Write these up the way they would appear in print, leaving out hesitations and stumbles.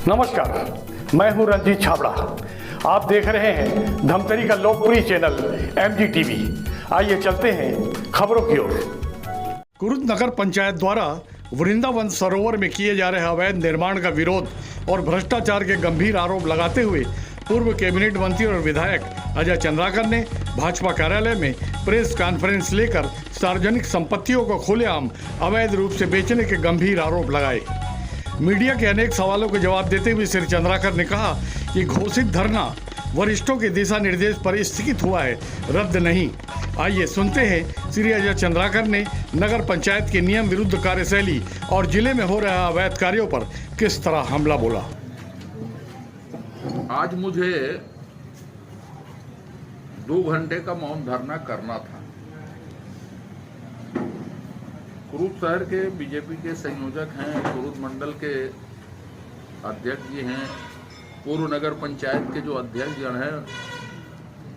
नमस्कार, मैं हूं रंजीत छाबड़ा। आप देख रहे हैं धमतरी का लोकप्रिय चैनल MGTV। आइए चलते हैं खबरों की ओर। कुरुद नगर पंचायत द्वारा वृंदावन सरोवर में किए जा रहे अवैध निर्माण का विरोध और भ्रष्टाचार के गंभीर आरोप लगाते हुए पूर्व कैबिनेट मंत्री और विधायक अजय चंद्राकर ने भाजपा कार्यालय में प्रेस कॉन्फ्रेंस लेकर सार्वजनिक संपत्तियों को खुलेआम अवैध रूप से बेचने के गंभीर आरोप लगाए। मीडिया के अनेक सवालों के जवाब देते हुए श्री चंद्राकर ने कहा कि घोषित धरना वरिष्ठों के दिशा निर्देश पर स्थगित हुआ है, रद्द नहीं। आइए सुनते हैं श्री अजय चंद्राकर ने नगर पंचायत के नियम विरुद्ध कार्यशैली और जिले में हो रहे अवैध कार्यों पर किस तरह हमला बोला। आज मुझे 2 घंटे का मौन धरना करना था। कुरुद शहर के बीजेपी के संयोजक हैं, कुरुद मंडल के अध्यक्ष जी हैं, पूर्व नगर पंचायत के जो अध्यक्ष गण हैं,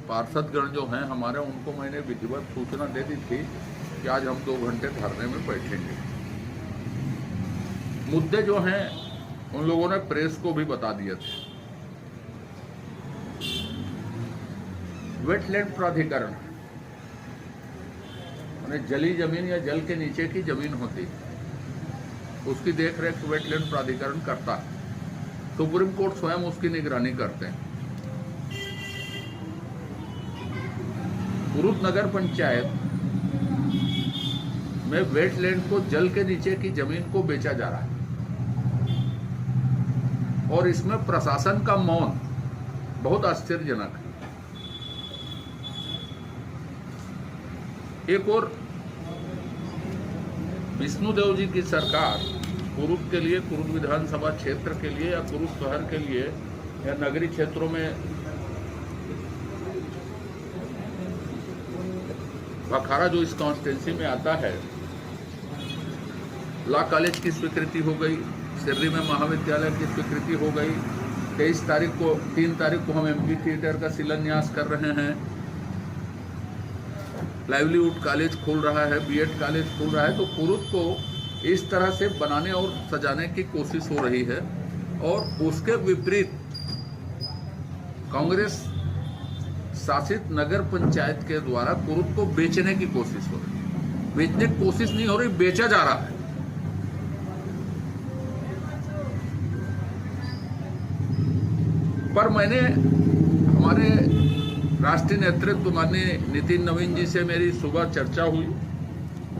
पार्षदगण जो हैं हमारे, उनको मैंने विधिवत सूचना दे दी थी कि आज हम 2 घंटे धरने में बैठेंगे। मुद्दे जो हैं उन लोगों ने प्रेस को भी बता दिए थे। वेटलैंड प्राधिकरण जली जमीन या जल के नीचे की जमीन होती है, उसकी देखरेख वेटलैंड प्राधिकरण करता है। सुप्रीम कोर्ट स्वयं उसकी निगरानी करते हैं। कुरुद नगर पंचायत में वेटलैंड को, जल के नीचे की जमीन को बेचा जा रहा है और इसमें प्रशासन का मौन बहुत आश्चर्यजनक है। एक और विष्णुदेव जी की सरकार कुरुद के लिए, कुरुद विधानसभा क्षेत्र के लिए या कुरुद शहर के लिए या नगरीय क्षेत्रों में भखारा जो इस कॉन्स्टिट्यूंसी में आता है, लॉ कॉलेज की स्वीकृति हो गई, सिर्री में महाविद्यालय की स्वीकृति हो गई, 3 तारीख को हम MP थिएटर का शिलान्यास कर रहे हैं, लाइवलीहुड कॉलेज खुल रहा है, B.Ed कॉलेज खुल रहा है। तो कुरुद को इस तरह से बनाने और सजाने की कोशिश हो रही है और उसके विपरीत कांग्रेस शासित नगर पंचायत के द्वारा कुरुद को बेचने की कोशिश हो रही है। बेचने की कोशिश नहीं हो रही, बेचा जा रहा है। पर मैंने हमारे राष्ट्रीय नेतृत्व माननीय नितिन नवीन जी से मेरी सुबह चर्चा हुई।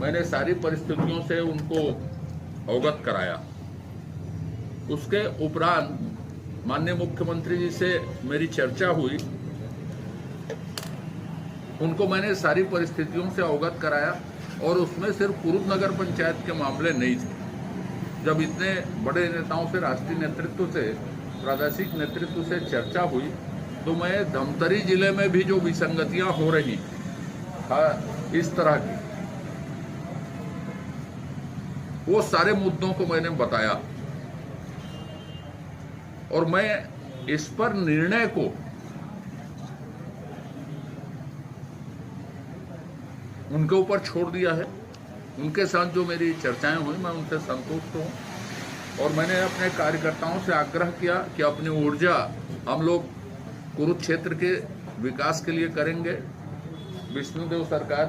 मैंने सारी परिस्थितियों से उनको अवगत कराया। उसके उपरांत माननीय मुख्यमंत्री जी से मेरी चर्चा हुई। उनको मैंने सारी परिस्थितियों से अवगत कराया और उसमें सिर्फ कुरुद नगर पंचायत के मामले नहीं थे। जब इतने बड़े नेताओं से, राष्ट्रीय नेतृत्व से, प्रादेशिक नेतृत्व से चर्चा हुई तो मैं धमतरी जिले में भी जो विसंगतियां हो रही इस तरह की, वो सारे मुद्दों को मैंने बताया और मैं इस पर निर्णय को उनके ऊपर छोड़ दिया है। उनके साथ जो मेरी चर्चाएं हुई, मैं उनसे संतुष्ट हूं और मैंने अपने कार्यकर्ताओं से आग्रह किया कि अपनी ऊर्जा हम लोग कुरुद क्षेत्र के विकास के लिए करेंगे, विष्णुदेव सरकार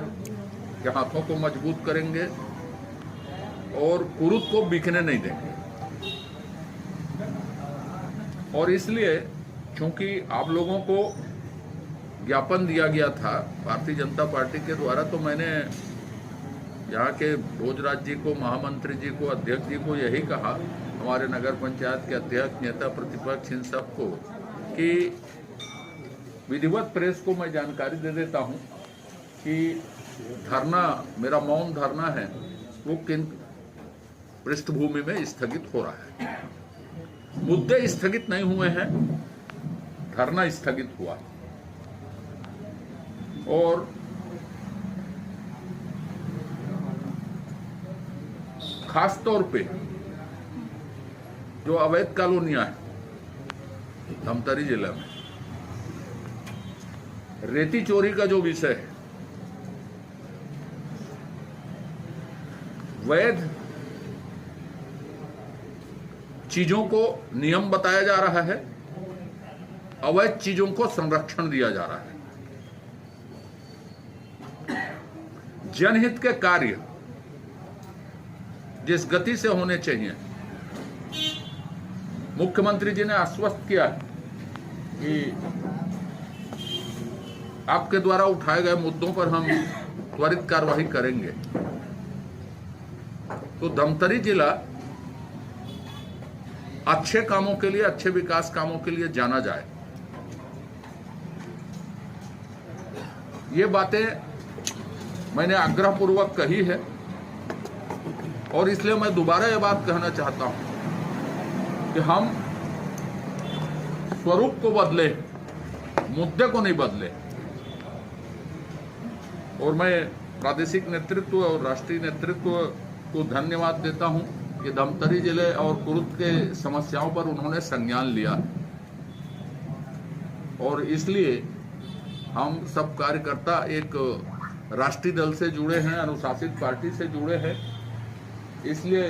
के हाथों को मजबूत करेंगे और कुरुद को बिकने नहीं देंगे। और इसलिए क्योंकि आप लोगों को ज्ञापन दिया गया था भारतीय जनता पार्टी के द्वारा, तो मैंने यहाँ के भोजराज जी को, महामंत्री जी को, अध्यक्ष जी को यही कहा, हमारे नगर पंचायत के अध्यक्ष, नेता प्रतिपक्ष, इन सबको, कि विधिवत प्रेस को मैं जानकारी दे देता हूं कि धरना, मेरा मौन धरना है, वो किन पृष्ठभूमि में स्थगित हो रहा है। मुद्दे स्थगित नहीं हुए हैं, धरना स्थगित हुआ। और खास तौर पे जो अवैध कॉलोनियां हैं धमतरी जिले में, रेती चोरी का जो विषय है, वैध चीजों को नियम बताया जा रहा है, अवैध चीजों को संरक्षण दिया जा रहा है। जनहित के कार्य जिस गति से होने चाहिए, मुख्यमंत्री जी ने आश्वस्त किया कि आपके द्वारा उठाए गए मुद्दों पर हम त्वरित कार्रवाई करेंगे। तो धमतरी जिला अच्छे कामों के लिए, अच्छे विकास कामों के लिए जाना जाए। ये बातें मैंने आग्रहपूर्वक कही है और इसलिए मैं दोबारा ये बात कहना चाहता हूं कि हम स्वरूप को बदले, मुद्दे को नहीं बदले। और मैं प्रादेशिक नेतृत्व और राष्ट्रीय नेतृत्व को धन्यवाद देता हूं कि धमतरी जिले और कुरुद के समस्याओं पर उन्होंने संज्ञान लिया और इसलिए हम सब कार्यकर्ता एक राष्ट्रीय दल से जुड़े हैं, अनुशासित पार्टी से जुड़े हैं। इसलिए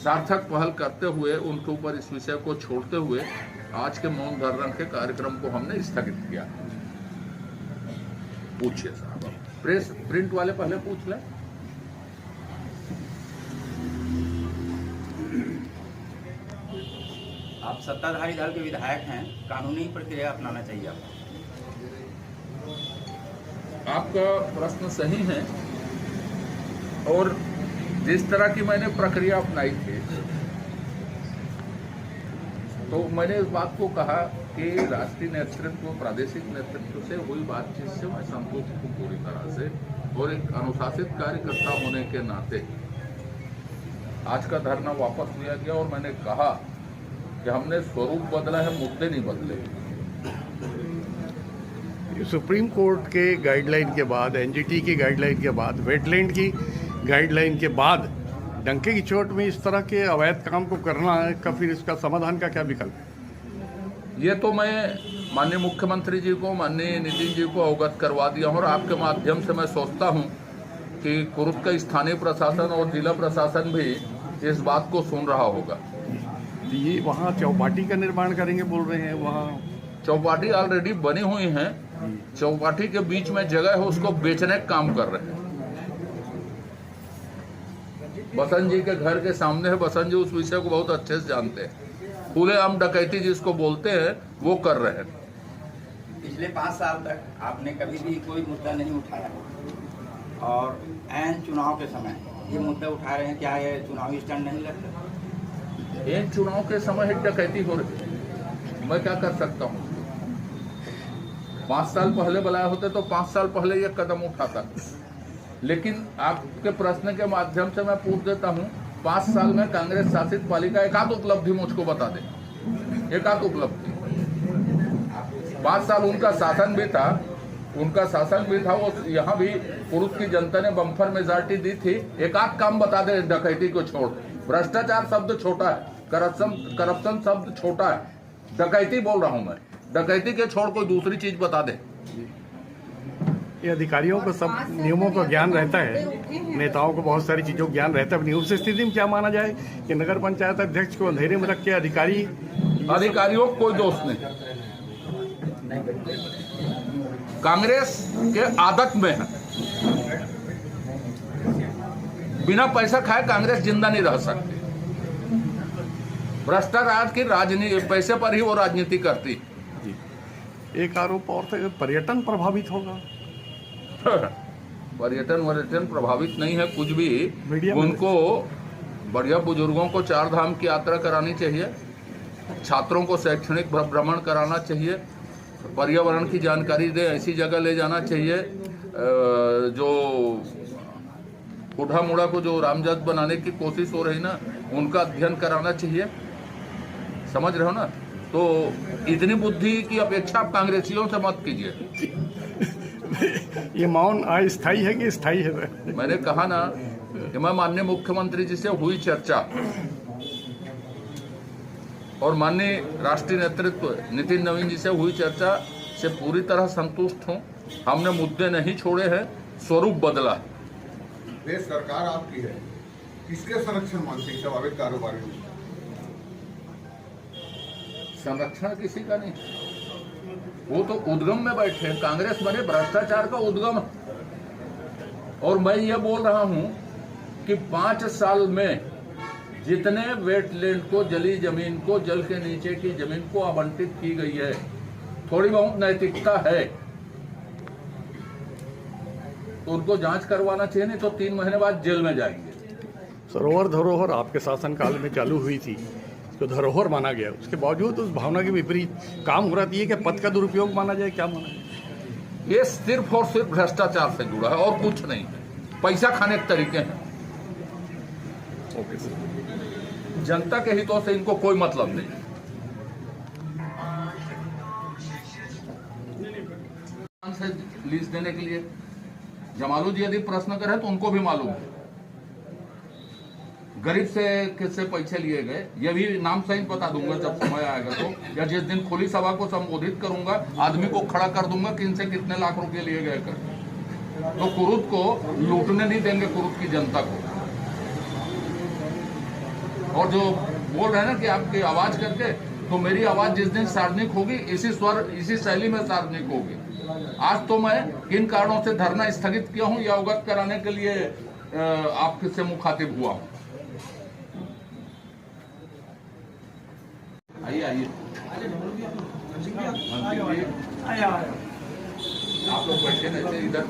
सार्थक पहल करते हुए उनके ऊपर इस विषय को छोड़ते हुए आज के मौन धारण के कार्यक्रम को हमने स्थगित किया। पूछिए साहब, प्रेस प्रिंट वाले पहले पूछ लें। आप सत्ताधारी दल के विधायक हैं, कानूनी प्रक्रिया अपनाना चाहिए आपका प्रश्न सही है और जिस तरह की मैंने प्रक्रिया अपनाई थी तो मैंने इस बात को कहा कि राष्ट्रीय नेतृत्व, प्रादेशिक नेतृत्व से हुई बातचीत से मैं संतुष्ट हूँ पूरी तरह से और एक अनुशासित कार्यकर्ता होने के नाते आज का धरना वापस लिया गया और मैंने कहा कि हमने स्वरूप बदला है, मुद्दे नहीं बदले। सुप्रीम कोर्ट के गाइडलाइन के बाद, एनजीटी की गाइडलाइन के बाद, वेटलैंड की गाइडलाइन के बाद डंके की चोट में इस तरह के अवैध काम को करना है का फिर इसका समाधान का क्या विकल्प है? ये तो मैं माननीय मुख्यमंत्री जी को, माननीय नितिन जी को अवगत करवा दिया हूँ और आपके माध्यम से मैं सोचता हूँ कि कुरुद का स्थानीय प्रशासन और जिला प्रशासन भी इस बात को सुन रहा होगा। ये वहाँ चौपाटी का निर्माण करेंगे बोल रहे हैं, वहाँ चौपाटी ऑलरेडी बनी हुई है, चौपाटी के बीच में जगह है, उसको बेचने का काम कर रहे हैं। बसंत जी के घर के सामने है, बसंत जी उस विषय को बहुत अच्छे से जानते हैं। खुलेआम डकैती जिसको बोलते हैं वो कर रहे हैं। पिछले 5 साल तक आपने कभी भी कोई मुद्दा नहीं उठाया और ऐन चुनाव के समय ये मुद्दा उठा रहे हैं, क्या ये चुनावी स्टैंड नहीं लगता? इन चुनाव के समय डकैती हो रही है, मैं क्या कर सकता हूँ? 5 साल पहले बुलाया होते तो 5 साल पहले ये कदम उठाता। लेकिन आपके प्रश्न के माध्यम से मैं पूछ देता हूँ, 5 साल में कांग्रेस शासित पालिका एक आध उपलब्धि मुझको बता दे, एक आध उपलब्धि। 5 साल उनका शासन भी था, वो यहाँ भी पुरुष की जनता ने बम्पर मेजॉरिटी दी थी। एक आध काम बता दे डकैती को छोड़। भ्रष्टाचार शब्द छोटा है, करप्शन शब्द छोटा है, डकैती बोल रहा हूं मैं। डकैती के छोड़ कोई दूसरी चीज बता दे। ये अधिकारियों को सब नियमों का ज्ञान रहता है, नेताओं को बहुत सारी चीज़ों का ज्ञान रहता है। उस स्थिति में क्या माना जाए कि नगर पंचायत अध्यक्ष को अंधेरे में रख के अधिकारियों को कोई दोष नहीं, कांग्रेस के आदत में है। बिना पैसा खाए कांग्रेस जिंदा नहीं रह सकती। भ्रष्टाचार की राजनीति, पैसे पर ही वो राजनीति करती। एक आरोप और था, पर्यटन प्रभावित होगा। पर्यटन प्रभावित नहीं है कुछ भी। उनको बढ़िया बुजुर्गों को 4 धाम की यात्रा करानी चाहिए, छात्रों को शैक्षणिक भ्रमण कराना चाहिए, पर्यावरण की जानकारी दे ऐसी जगह ले जाना चाहिए। जो बूढ़ा मुड़ा को जो रामजद बनाने की कोशिश हो रही ना, उनका अध्ययन कराना चाहिए। समझ रहे हो ना? तो इतनी बुद्धि की अपेक्षा आप कांग्रेसियों से मत कीजिए। ये मौन अस्थायी है कि स्थायी है? मैंने कहा ना कि मैं माननीय मुख्यमंत्री जी से हुई चर्चा और माननीय राष्ट्रीय नेतृत्व नितिन नवीन जी से हुई चर्चा से पूरी तरह संतुष्ट हूं। हमने मुद्दे नहीं छोड़े हैं, स्वरूप बदला। देश सरकार आपकी है, किसके संरक्षण मानते हैं स्वाभाविक कारोबारी? संरक्षण किसी का नहीं। वो तो उद्गम में बैठे हैं। कांग्रेस बने भ्रष्टाचार का उद्गम। और मैं ये बोल रहा हूं कि 5 साल में जितने वेटलैंड को, जली जमीन को, जल के नीचे की जमीन को आवंटित की गई है, थोड़ी बहुत नैतिकता है तो उनको जांच करवाना चाहिए, नहीं तो 3 महीने बाद जेल में जाएंगे। सरोवर धरोहर आपके शासनकाल में चालू हुई थी, तो धरोहर माना गया, उसके बावजूद उस भावना के विपरीत काम हो रहा है कि पद का दुरुपयोग माना जाए, क्या माना जाए? ये सिर्फ और सिर्फ भ्रष्टाचार से जुड़ा है और कुछ नहीं है। पैसा खाने के तरीके हैं। Okay sir. जनता के हितों से इनको कोई मतलब नहीं। से लीज देने के लिए जमालू जी यदि प्रश्न करें तो उनको भी मालूम है गरीब से किससे पैसे लिए गए। ये भी नाम सही बता दूंगा जब समय आएगा तो, या जिस दिन खुली सभा को संबोधित करूंगा आदमी को खड़ा कर दूंगा कि इनसे कितने लाख रुपए लिए गए कर। तो कुरुद को लूटने नहीं देंगे, कुरुद की जनता को। और जो बोल रहे हैं ना कि आपकी आवाज करके, तो मेरी आवाज जिस दिन सार्वजनिक होगी इसी स्वर, इसी शैली में सार्वजनिक होगी। आज तो मैं किन कारणों से धरना स्थगित किया हूं, यह अवगत कराने के लिए आपसे मुखातिब हुआ हूं। आइए आइए आप लोग बैठे नहीं, इधर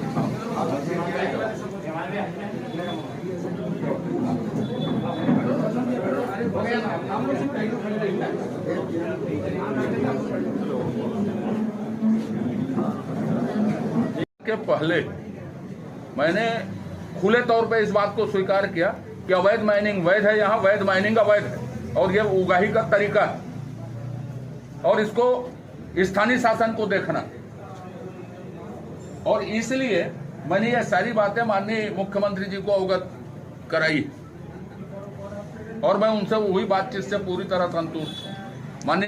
के पहले मैंने खुले तौर पे इस बात को स्वीकार किया कि अवैध माइनिंग वैध है, यहाँ वैध माइनिंग अवैध है और यह उगाही का तरीका है और इसको स्थानीय शासन को देखना। और इसलिए मैंने ये सारी बातें माननीय मुख्यमंत्री जी को अवगत कराई और मैं उनसे वही बातचीत से पूरी तरह संतुष्ट हूं।